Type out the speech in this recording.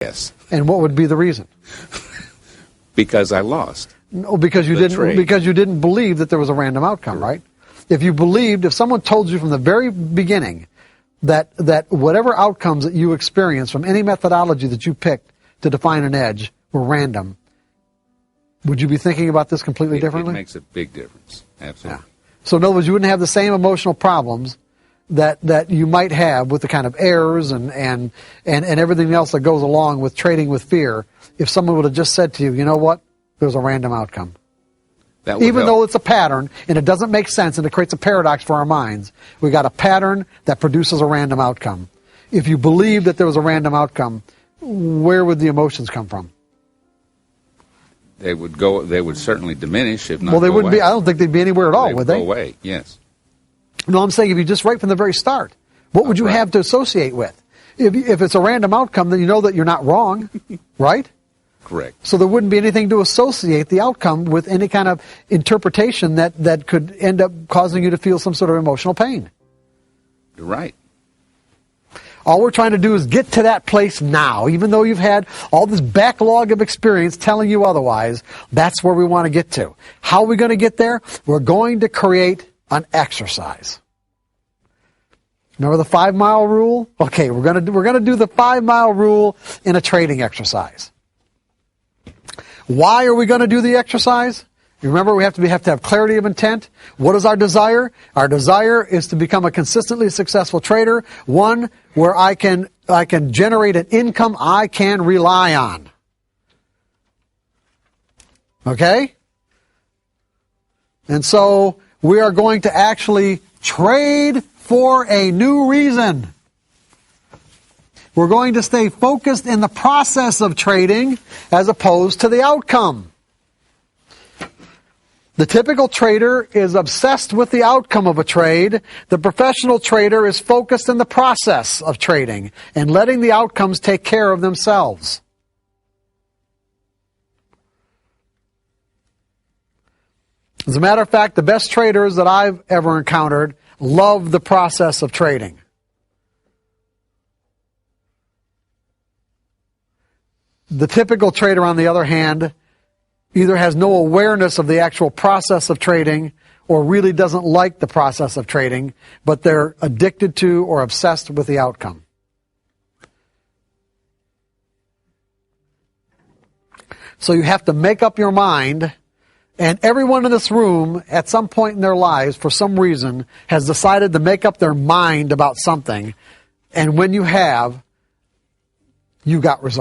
Yes. And what would be the reason? Because I lost. No, because you didn't believe that there was a random outcome, right? If someone told you from the very beginning that whatever outcomes that you experience from any methodology that you picked to define an edge were random, would you be thinking about this completely differently? It makes a big difference. Absolutely. Yeah. So in other words, you wouldn't have the same emotional problems that you might have with the kind of errors and everything else that goes along with trading with fear if someone would have just said to you, you know what, there's a random outcome. Even though it's a pattern and it doesn't make sense and it creates a paradox for our minds, we got a pattern that produces a random outcome. If you believe that there was a random outcome, where would the emotions come from? They would certainly diminish, if not Well, they go wouldn't away. be. I don't think they'd be anywhere at all, would they? Go away, yes. No, I'm saying if you just right from the very start, what would you have to associate with? If it's a random outcome, then you know that you're not wrong, right? Correct. So there wouldn't be anything to associate the outcome with any kind of interpretation that could end up causing you to feel some sort of emotional pain. You're right. All we're trying to do is get to that place now. Even though you've had all this backlog of experience telling you otherwise, that's where we want to get to. How are we going to get there? We're going to create an exercise. Remember the 5 mile rule? Okay, we're going to do the 5 mile rule in a trading exercise. Why are we going to do the exercise? You remember, we have to have clarity of intent. What is our desire? Our desire is to become a consistently successful trader, one where I can generate an income I can rely on. Okay? And so we are going to actually trade for a new reason. We're going to stay focused in the process of trading as opposed to the outcome. The typical trader is obsessed with the outcome of a trade. The professional trader is focused in the process of trading and letting the outcomes take care of themselves. As a matter of fact, the best traders that I've ever encountered love the process of trading. The typical trader, on the other hand, either has no awareness of the actual process of trading or really doesn't like the process of trading, but they're addicted to or obsessed with the outcome. So you have to make up your mind, and everyone in this room at some point in their lives, for some reason, has decided to make up their mind about something, and when you have, you got results.